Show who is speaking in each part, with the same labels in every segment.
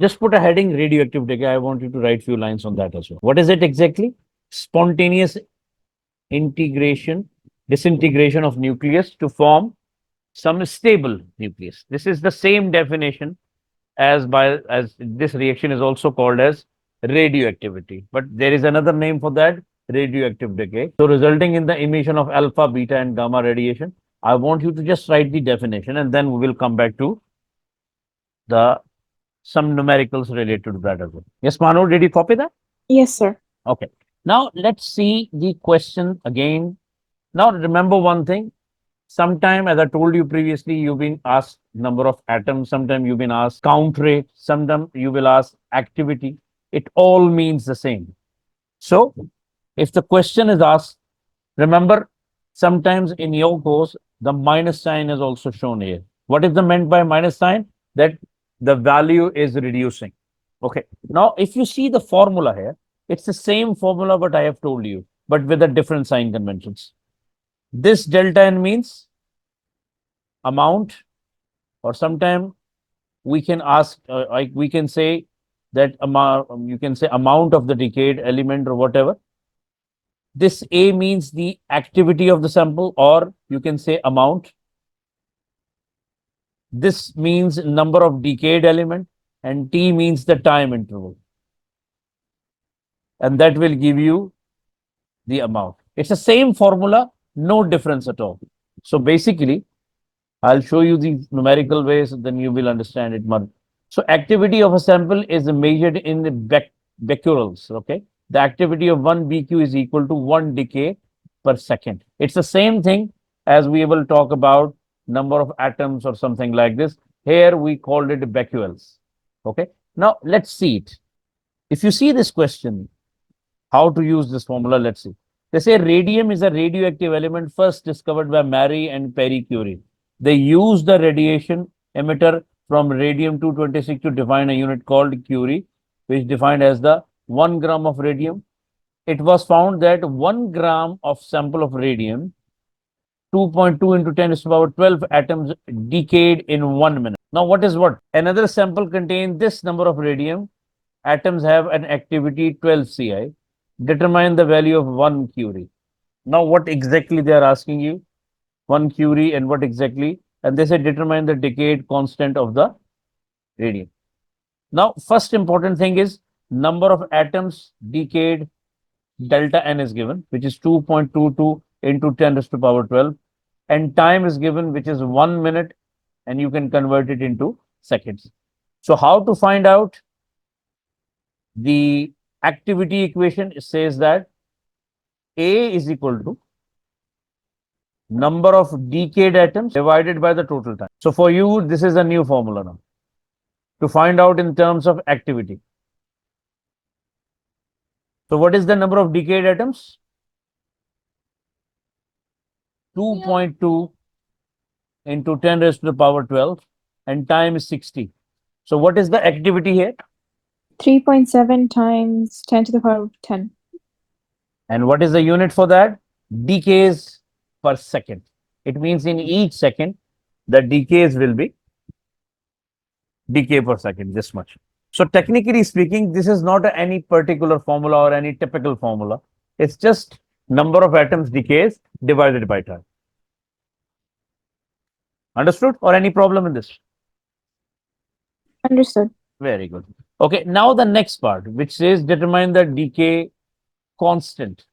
Speaker 1: Just put a heading radioactive decay. I want you to write few lines on that as well. What is it exactly? Spontaneous integration, disintegration of nucleus to form some stable nucleus. This is the same definition as this reaction is also called as radioactivity. But there is another name for that, radioactive decay. So resulting in the emission of alpha, beta, and gamma radiation. I want you to just write the definition and then we will come back to the some numericals related to that as well. Yes, Manu, did you copy that?
Speaker 2: Yes, sir.
Speaker 1: Okay. Now let's see the question again. Now remember one thing. Sometime, as I told you previously, you've been asked number of atoms. Sometime you've been asked count rate. Sometime you will ask activity. It all means the same. So if the question is asked, remember, sometimes in your course, the minus sign is also shown here. What is the meant by minus sign? That the value is reducing. Okay. Now, if you see the formula here, it's the same formula what I have told you, but with a different sign conventions. This delta n means amount, or sometime we can ask, like we can say that amount, you can say amount of the decayed element or whatever. This A means the activity of the sample, or you can say amount. This means number of decayed element, and T means the time interval. And that will give you the amount. It's the same formula, no difference at all. So basically, I'll show you the numerical ways, then you will understand it more. So activity of a sample is measured in the becquerels, okay? The activity of one BQ is equal to 1 decay per second. It's the same thing as we will talk about number of atoms or something like this. Here we called it becquerels, okay? Now let's see it. If you see this question, how to use this formula, let's see. They say radium is a radioactive element first discovered by Marie and Pierre Curie. They used the radiation emitter from radium-226 to define a unit called Curie, which defined as the 1 gram of radium. It was found that 1 gram of sample of radium, 2.2 into 10 to the power 12 atoms decayed in 1 minute. Now, what is what? Another sample contained this number of radium. Atoms have an activity 12 Ci. Determine the value of 1 Curie. Now, what exactly they are asking you? 1 Curie and what exactly? And they say determine the decayed constant of the radium. Now, first important thing is number of atoms decayed, delta n is given, which is 2.22 into 10 to the power 12. And time is given, which is 1 minute, and you can convert it into seconds. So how to find out the activity equation? It says that A is equal to number of decayed atoms divided by the total time. So for you, this is a new formula now to find out in terms of activity. So what is the number of decayed atoms? 2.2 into 10 raised to the power 12, and time is 60. So what is the activity here?
Speaker 2: 3.7 times 10 to the power 10.
Speaker 1: And what is the unit for that? Decays per second. It means in each second, the decays will be decay per second, this much. So technically speaking, this is not any particular formula or any typical formula. It's just number of atoms decays divided by time. Understood? Or any problem in this?
Speaker 2: Understood.
Speaker 1: Very good. Okay, now the next part, which says determine the decay constant.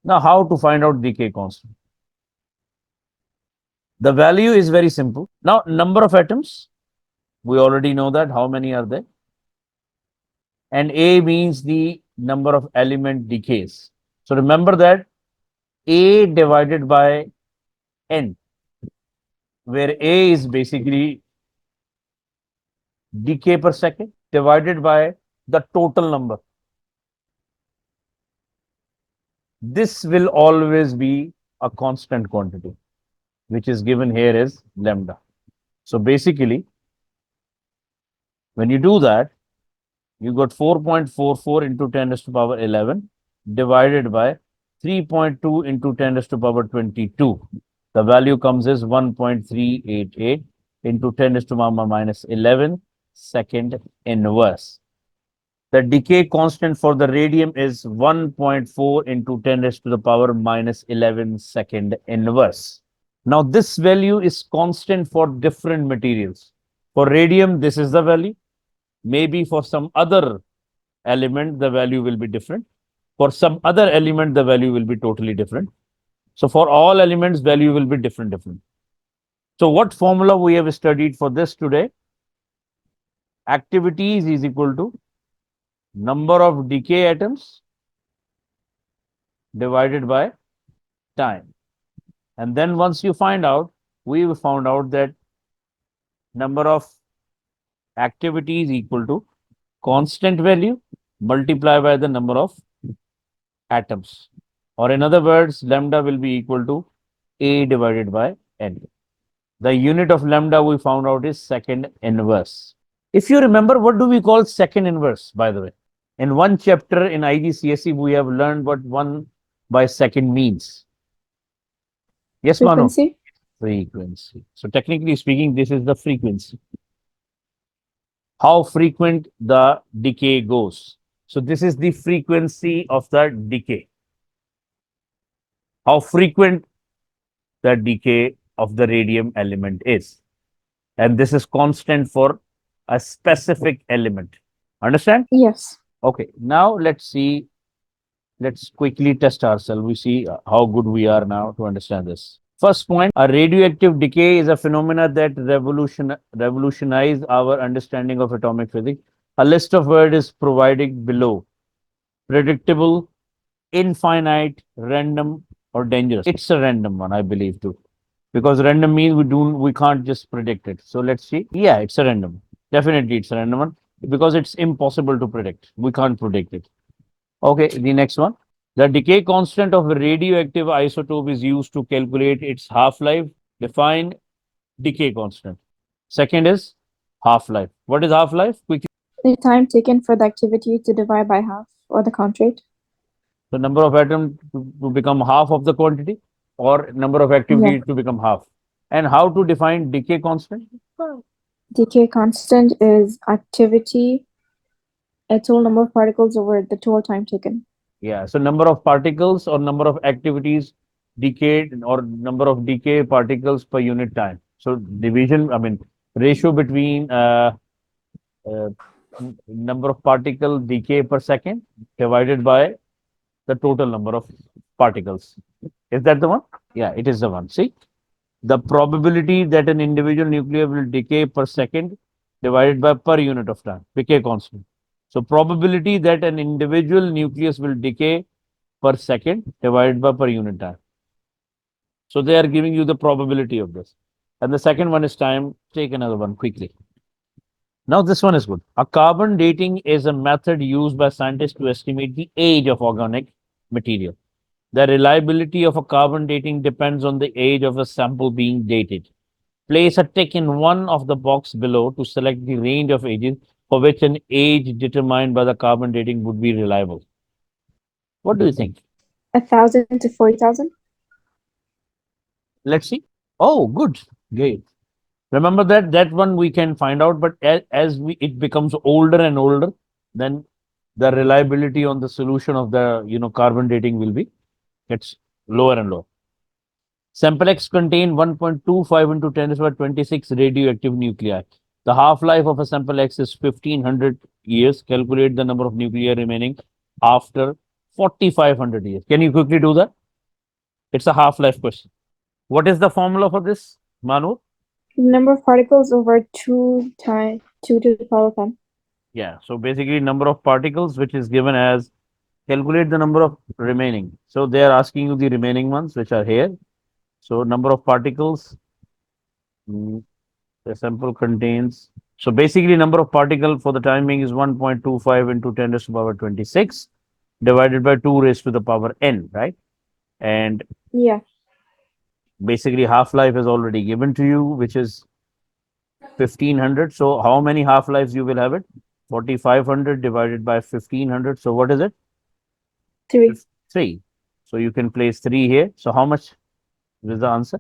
Speaker 1: Now, how to find out decay constant? The value is very simple. Now, number of atoms, we already know that. How many are there? And A means the number of element decays. So remember that A divided by N, where A is basically decay per second divided by the total number. This will always be a constant quantity, which is given here as lambda. So basically, when you do that, you got 4.44 into 10 raised to the power 11 divided by 3.2 into 10 raised to the power 22. The value comes as 1.388 into 10 raised to the power minus 11 second inverse. The decay constant for the radium is 1.4 into 10 raised to the power minus 11 second inverse. Now, this value is constant for different materials. For radium, this is the value. Maybe for some other element, the value will be different. For some other element, the value will be totally different. So, for all elements, value will be different. So, what formula we have studied for this today? Activities is equal to number of decay atoms divided by time. And then once you find out, we found out that number of activities equal to constant value multiplied by the number of atoms. Or in other words, lambda will be equal to A divided by N. The unit of lambda we found out is second inverse. If you remember, what do we call second inverse, by the way? In one chapter in IGCSE, we have learned what 1 by second means. Yes, Mano?
Speaker 2: Frequency?
Speaker 1: Frequency. So technically speaking, this is the frequency. How frequent the decay goes. So this is the frequency of the decay. How frequent the decay of the radium element is. And this is constant for a specific element. Understand?
Speaker 2: Yes.
Speaker 1: Okay, now let's see. Let's quickly test ourselves. We see how good we are now to understand this. First point, a radioactive decay is a phenomena that revolutionized our understanding of atomic physics. A list of words is provided below. Predictable, infinite, random, or dangerous. It's a random one, I believe too. Because random means we can't just predict it. So let's see. Yeah, it's a random. Definitely it's a random one because it's impossible to predict. We can't predict it. Okay, the next one. The decay constant of a radioactive isotope is used to calculate its half-life. Define decay constant. Second is half-life. What is half-life? Quickly.
Speaker 2: The time taken for the activity to divide by half, or the count rate.
Speaker 1: The number of atoms to become half of the quantity or number of
Speaker 2: Yeah.
Speaker 1: activity to become half. And how to define decay constant?
Speaker 2: Decay constant is activity, a total number of particles over the total time taken.
Speaker 1: Yeah, so number of particles or number of activities decayed or number of decay particles per unit time. So division, I mean, ratio between uh, number of particle decay per second divided by the total number of particles. Is that the one? Yeah, it is the one. See, the probability that an individual nucleus will decay per second divided by per unit of time, decay constant. So probability that an individual nucleus will decay per second divided by per unit time. So they are giving you the probability of this. And the second one is time. Take another one quickly. Now this one is good. A carbon dating is a method used by scientists to estimate the age of organic material. The reliability of a carbon dating depends on the age of the sample being dated. Place a tick in one of the box below to select the range of ages for which an age determined by the carbon dating would be reliable. What do you think?
Speaker 2: 1,000 to 40,000.
Speaker 1: Let's see. Oh, good. Great. Remember that one we can find out, but as it becomes older and older, then the reliability on the solution of the carbon dating will be gets lower and lower. Sample X contain 1.25 into 10 to the power 26 radioactive nuclei. The half-life of a sample X is 1500 years. Calculate the number of nuclei remaining after 4500 years. Can you quickly do that? It's a half-life question. What is the formula for this, Manu?
Speaker 2: The number of particles over 2 to the power of 10.
Speaker 1: Yeah, so basically number of particles which is given as calculate the number of remaining. So they are asking you the remaining ones which are here. So number of particles, the sample contains. So basically number of particle for the time being is 1.25 into 10 raised to the power 26 divided by 2 raised to the power n, right? And
Speaker 2: Yeah.
Speaker 1: basically half-life is already given to you, which is 1500. So how many half-lives you will have it? 4500 divided by 1500. So what is it?
Speaker 2: 3.
Speaker 1: 3. So you can place 3 here. So how much is the answer?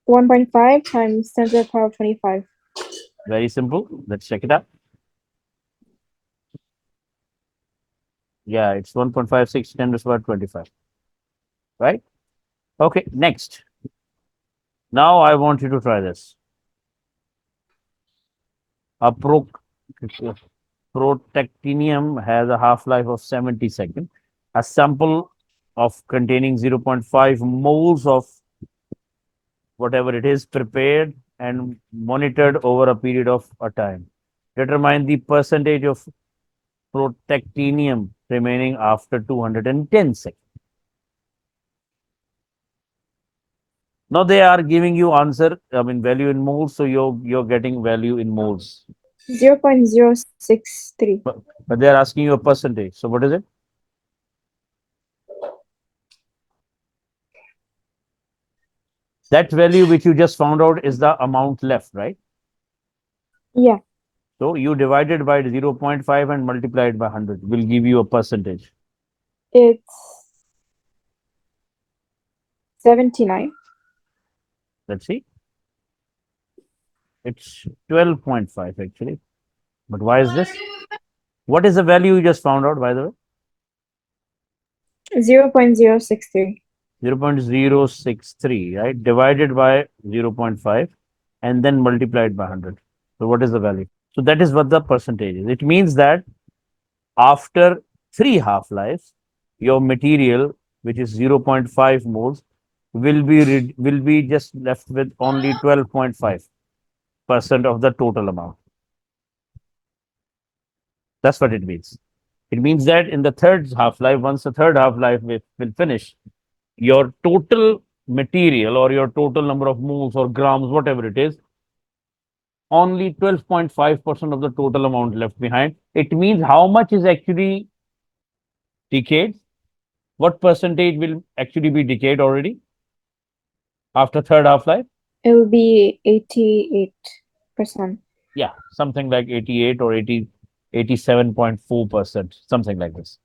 Speaker 2: 1.5 times 10 to the power of 25.
Speaker 1: Very simple. Let's check it out. Yeah, it's 1.56 10 to the power 25. Right? Okay, next. Now I want you to try this. A protactinium has a half-life of 70 seconds. A sample of containing 0.5 moles of whatever it is prepared and monitored over a period of a time. Determine the percentage of protactinium remaining after 210 seconds. Now they are giving you answer, I mean value in moles, so you're getting value in moles.
Speaker 2: 0.063.
Speaker 1: But they are asking you a percentage. So what is it? That value which you just found out is the amount left, right?
Speaker 2: Yeah,
Speaker 1: So you divide it by 0.5 and multiply it by 100 will give you a percentage.
Speaker 2: it's 79.
Speaker 1: Let's see. It's 12.5 actually. But why is this? What is the value you just found out, by the way?
Speaker 2: 0.063.
Speaker 1: 0.063, right? Divided by 0.5 and then multiplied by 100. So what is the value? So that is what the percentage is. It means that after 3 half-lives, your material, which is 0.5 moles, will be just left with only 12.5% of the total amount. That's what it means. It means that in the third half-life, once the third half-life will finish, your total material or your total number of moles or grams, whatever it is, only 12.5% of the total amount left behind. It means how much is actually decayed? What percentage will actually be decayed already after third half-life?
Speaker 2: It will be 88%.
Speaker 1: Yeah, something like 88 or 87.4%, something like this.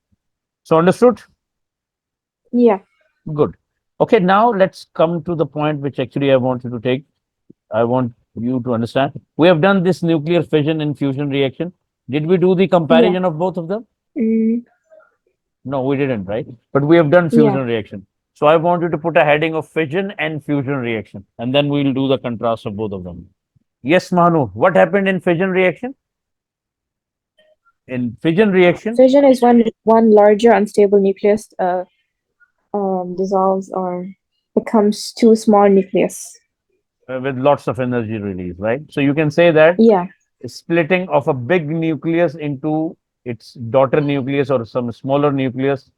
Speaker 1: So understood?
Speaker 2: Yeah.
Speaker 1: Good. Okay, now let's come to the point which actually I want you to take. I want you to understand. We have done this nuclear fission and fusion reaction. Did we do the
Speaker 2: Yeah.
Speaker 1: comparison of both of them?
Speaker 2: Mm,
Speaker 1: No, we didn't, right? But we have done
Speaker 2: yeah.
Speaker 1: fusion reaction. So I want you to put a heading of fission and fusion reaction, and then we'll do the contrast of both of them. Yes, Manu, what happened in fission reaction? In fission reaction,
Speaker 2: Fission is when one larger unstable nucleus dissolves or becomes two small nucleus.
Speaker 1: with lots of energy release, right? So you can say that
Speaker 2: Yeah.
Speaker 1: splitting of a big nucleus into its daughter nucleus or some smaller nucleus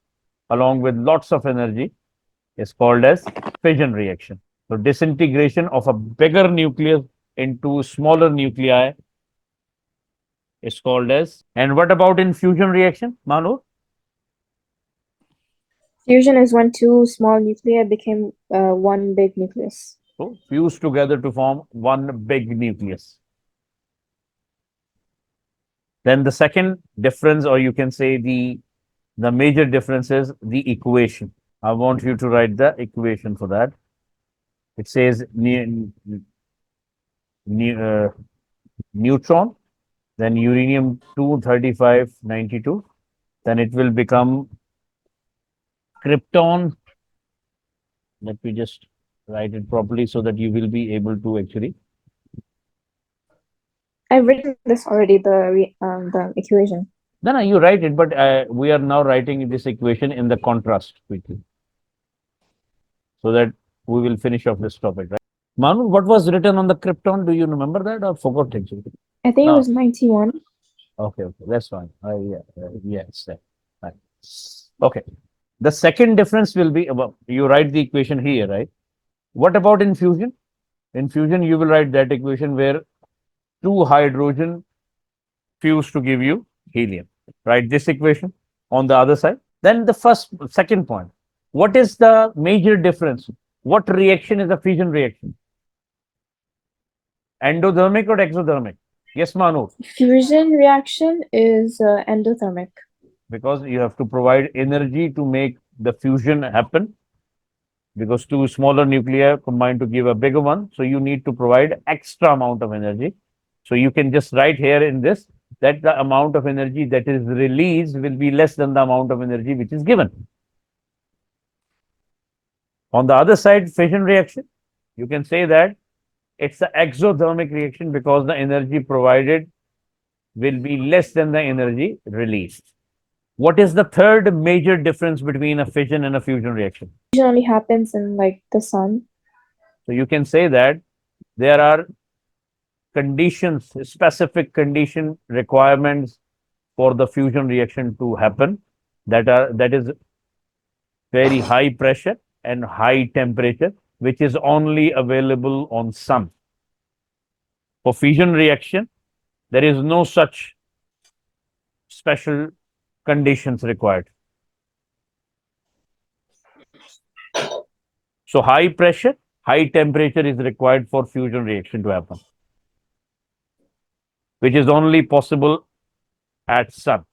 Speaker 1: along with lots of energy is called as fission reaction. So disintegration of a bigger nucleus into smaller nuclei is called as. And what about in fusion reaction, Manu?
Speaker 2: Fusion is when two small nuclei became one big nucleus.
Speaker 1: So fuse together to form one big nucleus. Then the second difference, or you can say the major difference is the equation. I want you to write the equation for that. It says neutron, then uranium 23592, then it will become krypton. Let me just write it properly so that you will be able to actually.
Speaker 2: I've written this already, the equation.
Speaker 1: No, you write it, but we are now writing this equation in the contrast quickly so that we will finish off this topic, right? Manu, what was written on the krypton? Do you remember that or forgot actually?
Speaker 2: I think it
Speaker 1: No.
Speaker 2: was 91.
Speaker 1: Okay, that's fine. Yes, fine. Okay. The second difference will be about you write the equation here, right? What about in fusion? In fusion, you will write that equation where two hydrogen fuse to give you helium. Write this equation on the other side. Then the second point. What is the major difference? What reaction is a fusion reaction? Endothermic or exothermic? Yes, Manu.
Speaker 2: Fusion reaction is endothermic.
Speaker 1: Because you have to provide energy to make the fusion happen because two smaller nuclei combine to give a bigger one. So you need to provide extra amount of energy. So you can just write here in this that the amount of energy that is released will be less than the amount of energy which is given. On the other side, fission reaction, you can say that it's an exothermic reaction because the energy provided will be less than the energy released. What is the third major difference between a fission and a fusion reaction?
Speaker 2: Fusion only happens in like the sun.
Speaker 1: So you can say that there are conditions, specific condition requirements for the fusion reaction to happen that is very high pressure and high temperature, which is only available on sun. For fusion reaction, there is no such special conditions required. So high pressure, high temperature is required for fusion reaction to happen, which is only possible at sun.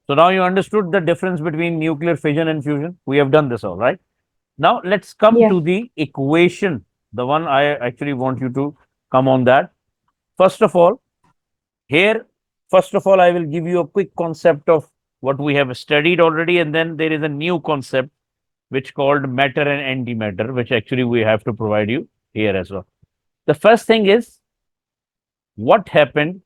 Speaker 1: So now you understood the difference between nuclear fission and fusion. We have done this all, right? Now let's come
Speaker 2: Yeah.
Speaker 1: to the equation, the one I actually want you to come on that. First of all, here, first of all, I will give you a quick concept of what we have studied already, and then there is a new concept which called matter and antimatter, which actually we have to provide you here as well. The first thing is what happened.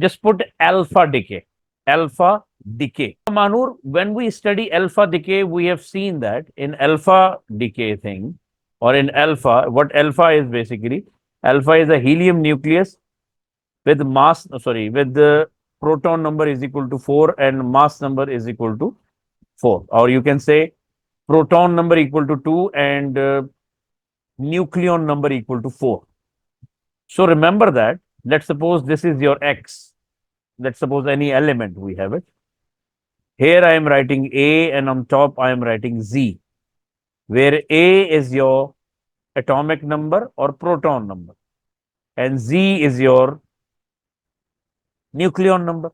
Speaker 1: Just put alpha decay. Alpha decay. Manur, when we study alpha decay, we have seen that in alpha decay thing or in alpha, what alpha is basically, alpha is a helium nucleus with mass, sorry, with the proton number is equal to 4 and mass number is equal to 4. Or you can say proton number equal to 2 and nucleon number equal to 4. So remember that, let's suppose this is your X. Let's suppose any element we have it. Here I am writing A and on top I am writing Z, where A is your atomic number or proton number and Z is your nucleon number.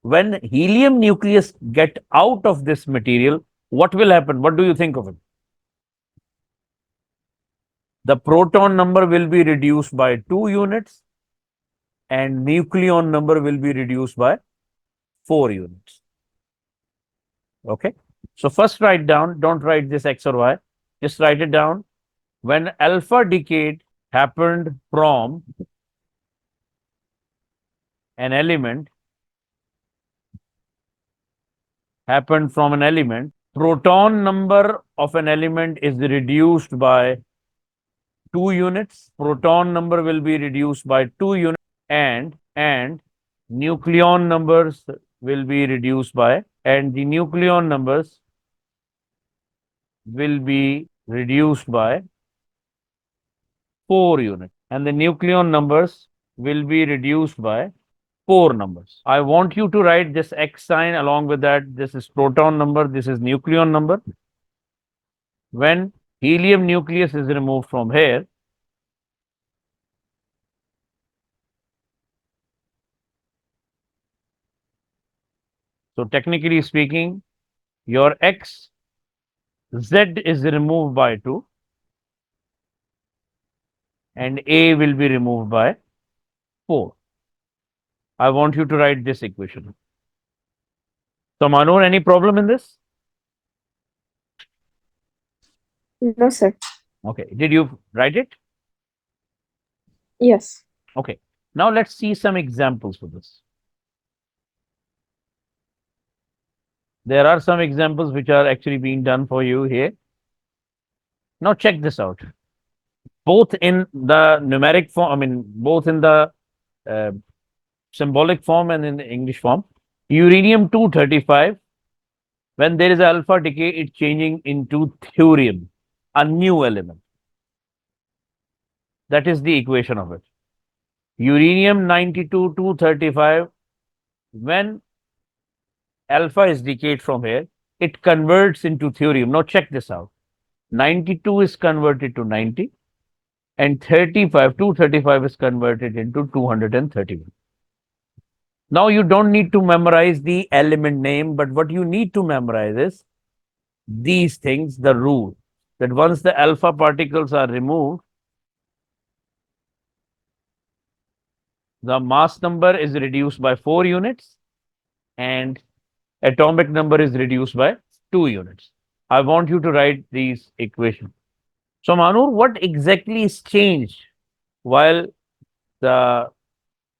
Speaker 1: When helium nucleus get out of this material, what will happen? What do you think of it? The proton number will be reduced by 2 units and nucleon number will be reduced by 4 units. Okay. So first write down, don't write this X or Y, just write it down. When alpha decay happened from an element, proton number of an element is reduced by 2 units, proton number will be reduced by 2 units and nucleon numbers will be reduced by, and the nucleon numbers will be reduced by 4 units and the nucleon numbers will be reduced by 4 numbers. I want you to write this X sign along with that. This is proton number, this is nucleon number. When helium nucleus is removed from here, so technically speaking, your X, Z is removed by 2 and A will be removed by 4. I want you to write this equation. So Manur, any problem in this?
Speaker 2: No, sir.
Speaker 1: Okay. Did you write it?
Speaker 2: Yes.
Speaker 1: Okay. Now let's see some examples for this. There are some examples which are actually being done for you here. Now check this out. Both in the numeric form, I mean, both in the uh, symbolic form and in the English form. Uranium 235, when there is alpha decay, it's changing into thurium, a new element. That is the equation of it. Uranium 92 235, when alpha is decayed from here, it converts into thurium. Now check this out. 92 is converted to 90 and 235 is converted into 231. Now you don't need to memorize the element name, but what you need to memorize is these things, the rule that once the alpha particles are removed, the mass number is reduced by 4 units and atomic number is reduced by 2 units. I want you to write these equations. So, Manur, what exactly is changed while the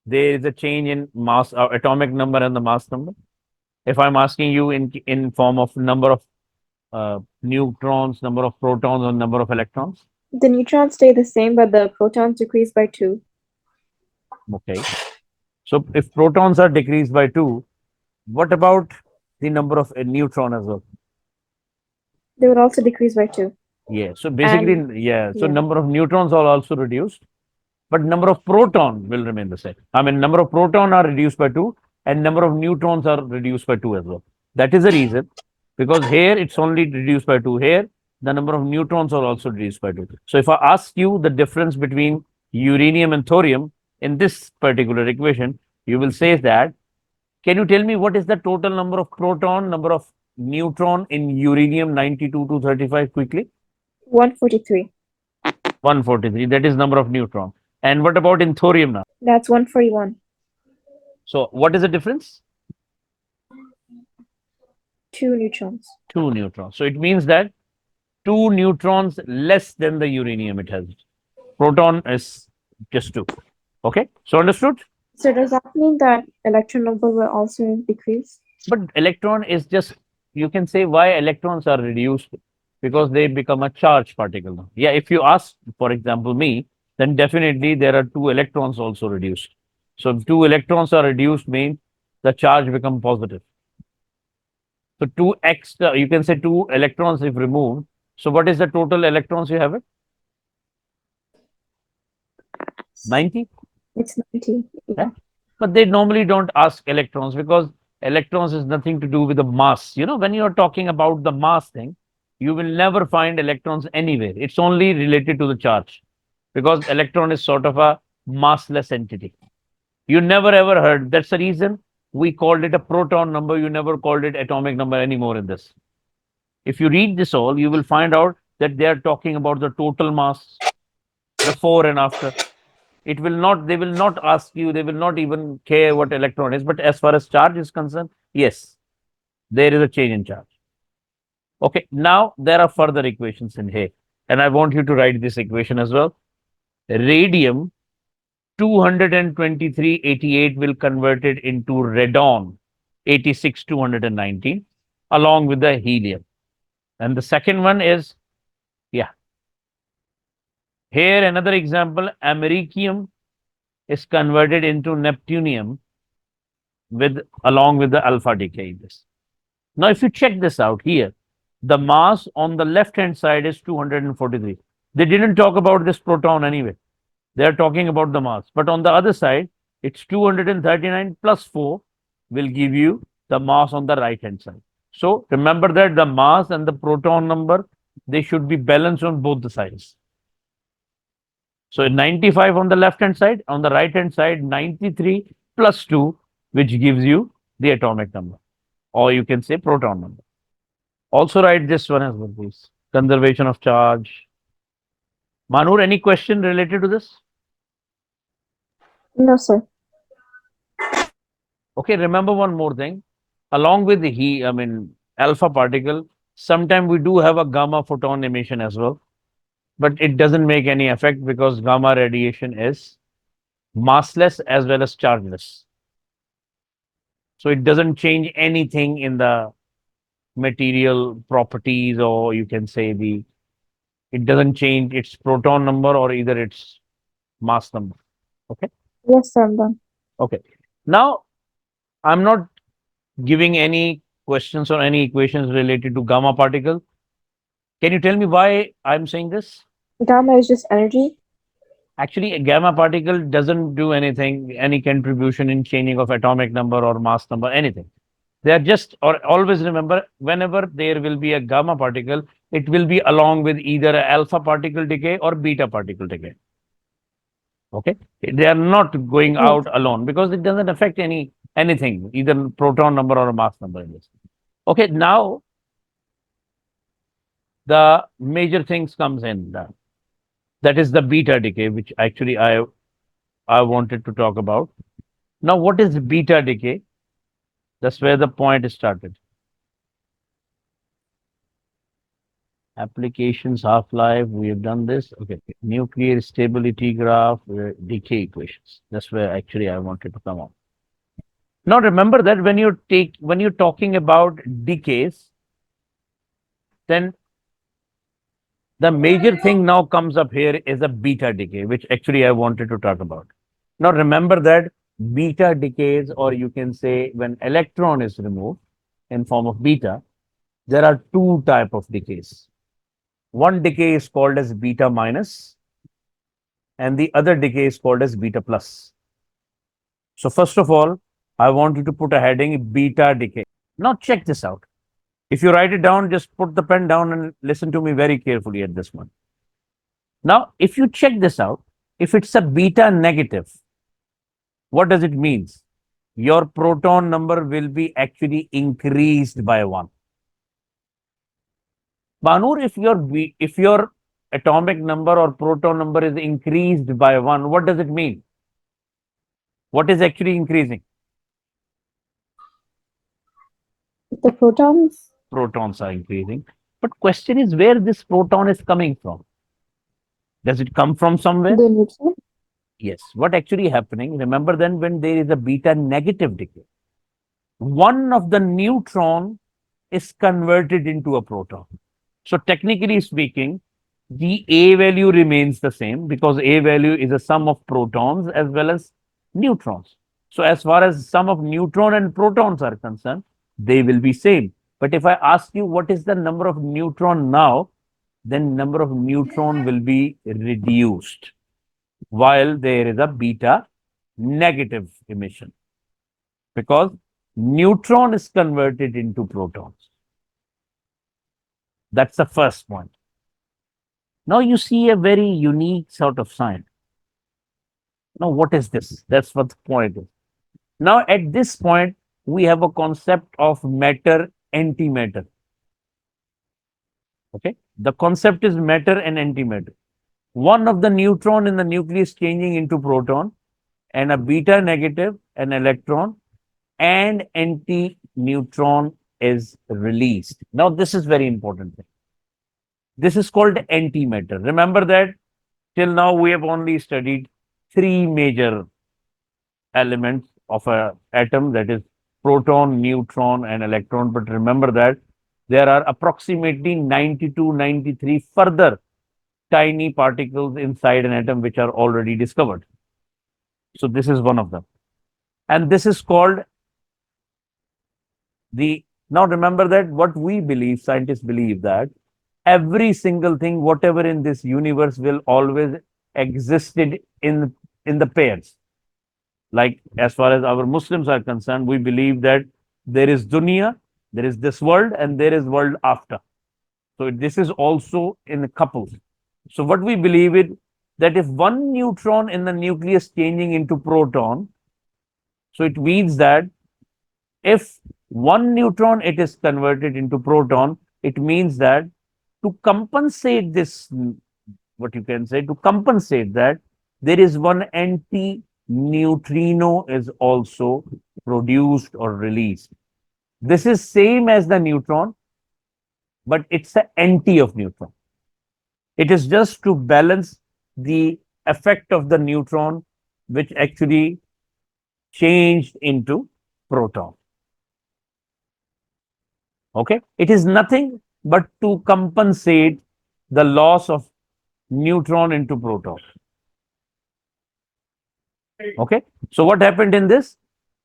Speaker 1: there is a change in mass, atomic number and the mass number? If I'm asking you in form of number of neutrons, number of protons, or number of electrons.
Speaker 2: The neutrons stay the same, but the protons decrease by 2.
Speaker 1: Okay. So if protons are decreased by 2, what about the number of neutron as well?
Speaker 2: They would also decrease by 2.
Speaker 1: Yeah. So
Speaker 2: And
Speaker 1: basically, yeah. So
Speaker 2: yeah,
Speaker 1: number of neutrons are also reduced, but number of proton will remain the same. I mean, number of proton are reduced by 2 and number of neutrons are reduced by 2 as well. That is the reason, because here it's only reduced by 2. Here, the number of neutrons are also reduced by 2. So if I ask you the difference between uranium and thorium in this particular equation, you will say that, can you tell me what is the total number of proton, number of neutron in uranium 92 to 35 quickly?
Speaker 2: 143.
Speaker 1: 143. That is number of neutron. And what about in thorium now?
Speaker 2: That's 141.
Speaker 1: So what is the difference?
Speaker 2: 2 neutrons.
Speaker 1: 2 neutrons. So it means that 2 neutrons less than the uranium it has. Proton is just 2. Okay. So understood?
Speaker 2: So does that mean that electron number will also decrease?
Speaker 1: But electron is just, you can say why electrons are reduced, because they become a charged particle now. Yeah, if you ask, for example, me, then definitely there are 2 electrons also reduced. So if 2 electrons are reduced means the charge become positive. So 2 extra, you can say 2 electrons if removed. So what is the total electrons you have it? 90?
Speaker 2: It's 90.
Speaker 1: Yeah.
Speaker 2: Yeah.
Speaker 1: But they normally don't ask electrons because electrons is nothing to do with the mass. You know, when you're talking about the mass thing, you will never find electrons anywhere. It's only related to the charge because electron is sort of a massless entity. You never ever heard. That's the reason we called it a proton number. You never called it atomic number anymore in this. If you read this all, you will find out that they are talking about the total mass, before and after. It will not, they will not ask you, they will not even care what electron is. But as far as charge is concerned, yes, there is a change in charge. Okay, now there are further equations in here. And I want you to write this equation as well. Radium 22388 will convert it into radon 86219 along with the helium. And the second one is, yeah, here another example, americium is converted into neptunium with along with the alpha decay. This. Now, if you check this out here, the mass on the left hand side is 243. They didn't talk about this proton anyway. They are talking about the mass. But on the other side, it's 239 plus 4 will give you the mass on the right hand side. So remember that the mass and the proton number, they should be balanced on both the sides. So 95 on the left hand side, on the right hand side, 93 plus 2, which gives you the atomic number, or you can say proton number. Also write this one as well, please. Conservation of charge. Manur, any question related to this?
Speaker 2: No, sir.
Speaker 1: Okay, remember one more thing. Along with the alpha particle, sometimes we do have a gamma photon emission as well, but it doesn't make any effect because gamma radiation is massless as well as chargeless. So it doesn't change anything in the material properties, or you can say it doesn't change its proton number or either its mass number. Okay.
Speaker 2: Yes, sir, I'm done.
Speaker 1: Okay. Now I'm not giving any questions or any equations related to gamma particle. Can you tell me why I'm saying this?
Speaker 2: Gamma is just energy.
Speaker 1: Actually, a gamma particle doesn't do anything, any contribution in changing of atomic number or mass number, anything. They are just, or always remember, whenever there will be a gamma particle, it will be along with either a alpha particle decay or beta particle decay. Okay, they are not going
Speaker 2: Yes.
Speaker 1: out alone because it doesn't affect anything, either proton number or a mass number in this. Okay, now the major things comes in. That is the beta decay, which actually I I wanted to talk about. Now, what is beta decay? That's where the point started. Applications, half-life, we have done this. Okay. Nuclear stability graph, decay equations. That's where actually I wanted to come on. Now remember that when you're talking about decays, then the major thing now comes up here is a beta decay, which actually I wanted to talk about. Now remember that beta decays, or you can say when electron is removed in form of beta, there are two type of decays. One decay is called as beta minus, and the other decay is called as beta plus. So first of all, I want you to put a heading beta decay. Now check this out. If you write it down, just put the pen down and listen to me very carefully at this one. Now, if you check this out, if it's a beta negative, what does it mean? Your proton number will be actually increased by 1. Banur, if your atomic number or proton number is increased by 1, what does it mean? What is actually increasing?
Speaker 2: The protons,
Speaker 1: Protons are increasing. But question is where this proton is coming from. Does it come from somewhere?
Speaker 2: the neutron,
Speaker 1: Yes. What actually happening? Remember then when there is a beta negative decay, one of the neutron is converted into a proton. So technically speaking, the A value remains the same because A value is a sum of protons as well as neutrons. So as far as sum of neutron and protons are concerned, they will be same. But if I ask you what is the number of neutron now, then number of neutron will be reduced while there is a beta negative emission because neutron is converted into protons. That's the first point. Now you see a very unique sort of sign. Now what is this? That's what the point is. Now at this point, we have a concept of matter antimatter. Okay. The concept is matter and antimatter. One of the neutron in the nucleus changing into proton and a beta negative, an electron, and anti-neutron is released. Now, this is very important thing. This is called antimatter. Remember that till now we have only studied three major elements of a atom, that is proton, neutron, and electron. But remember that there are approximately 92, 93 further tiny particles inside an atom which are already discovered. So this is one of them. And this is called now remember that what we believe, scientists believe that every single thing, whatever in this universe will always existed in the pairs. Like as far as our Muslims are concerned, we believe that there is dunya, there is this world, and there is world after. So this is also in couples. So what we believe is that if one neutron in the nucleus changing into proton, so it means that if one neutron it is converted into proton, it means that to compensate this, what you can say, to compensate that, there is one anti-neutrino is also produced or released. This is same as the neutron, but it's the anti of neutron. It is just to balance the effect of the neutron, which actually changed into proton. Okay, it is nothing but to compensate the loss of neutron into proton. Okay, so what happened in this?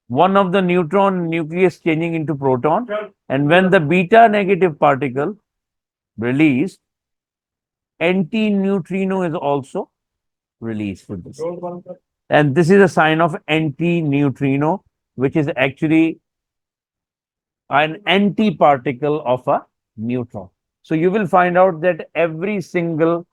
Speaker 1: One of the neutron nucleus changing into proton, and when the beta negative particle released, anti-neutrino is also released with this. And this is a sign of anti-neutrino, which is actually an anti-particle of a neutron. So you will find out that in every single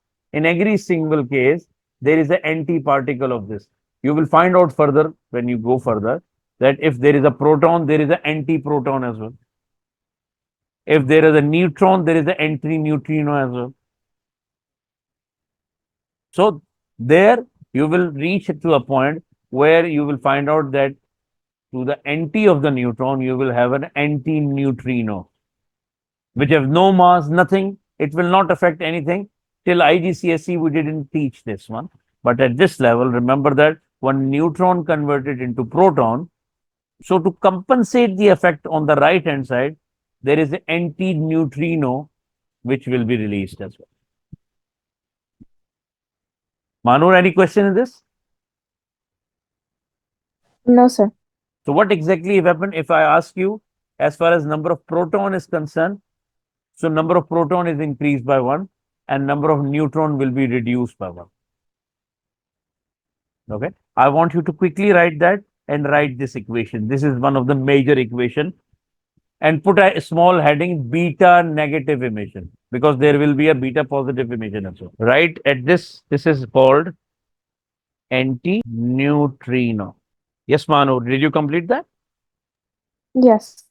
Speaker 1: case, there is an anti-particle of this. You will find out further when you go further that if there is a proton, there is an anti-proton as well. If there is a neutron, there is an anti-neutrino as well. So there you will reach to a point where you will find out that to the anti of the neutron, you will have an anti-neutrino, which have no mass, nothing. It will not affect anything. Till IGCSE, we didn't teach this one. But at this level, remember that one neutron converted into proton. So to compensate the effect on the right hand side, there is an anti-neutrino which will be released as well. Manur, any question in this?
Speaker 2: No, sir.
Speaker 1: So what exactly happened if I ask you, as far as number of proton is concerned, so number of proton is increased by 1 and number of neutron will be reduced by 1. Okay. I want you to quickly write that and write this equation. This is one of the major equation and put a small heading beta negative emission because there will be a beta positive emission also. Right at this is called anti-neutrino. Yes, Manu, did you complete that?
Speaker 2: Yes.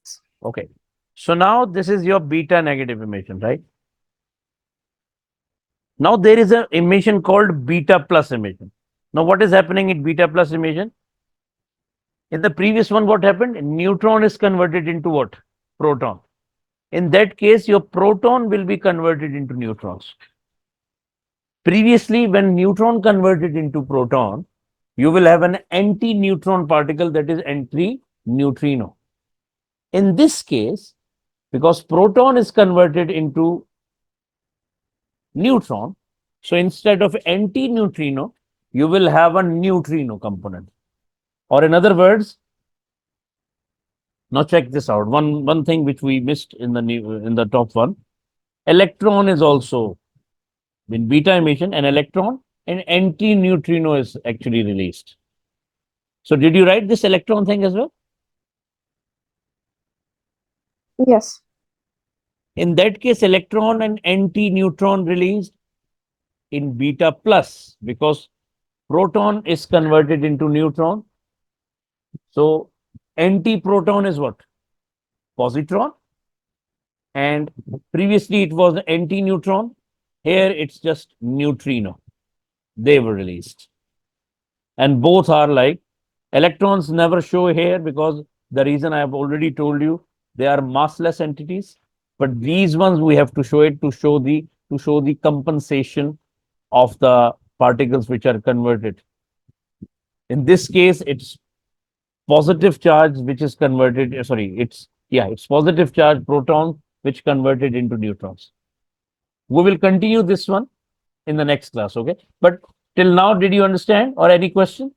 Speaker 1: Okay. So now this is your beta negative emission, right? Now there is an emission called beta plus emission. Now what is happening in beta plus emission? In the previous one, what happened? Neutron is converted into what? Proton. In that case, your proton will be converted into neutrons. Previously, when neutron converted into proton, you will have an anti-neutron particle that is anti-neutrino. In this case, because proton is converted into neutron, so instead of anti-neutrino, you will have a neutrino component. Or in other words, now check this out. One thing which we missed in the top one, electron is also in beta emission, an electron, an anti-neutrino is actually released. So did you write this electron thing as well?
Speaker 2: Yes.
Speaker 1: In that case, electron and anti-neutron released in beta plus because proton is converted into neutron. So anti-proton is what? Positron. And previously it was anti-neutron. Here it's just neutrino. They were released. And both are like electrons never show here because the reason I have already told you, they are massless entities. But these ones we have to show it to show the compensation of the particles which are converted. In this case, it's positive charge which is converted. It's positive charge proton which converted into neutrons. We will continue this one in the next class. Okay, but till now, did you understand or any question?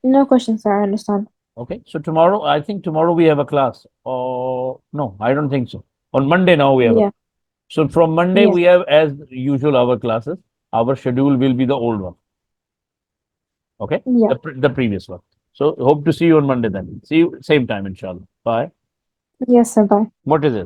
Speaker 2: No question, sir. I understand.
Speaker 1: Okay, so tomorrow, I think tomorrow we have a class. Oh, no, I don't think so. On Monday now we have.
Speaker 2: Yeah.
Speaker 1: So from Monday
Speaker 2: Yeah.
Speaker 1: we have as usual our classes. Our schedule will be the old one. Okay,
Speaker 2: Yeah.
Speaker 1: the previous one. So hope to see you on Monday then. See you same time, inshallah. Bye.
Speaker 2: Yes, sir. Bye.
Speaker 1: What is it?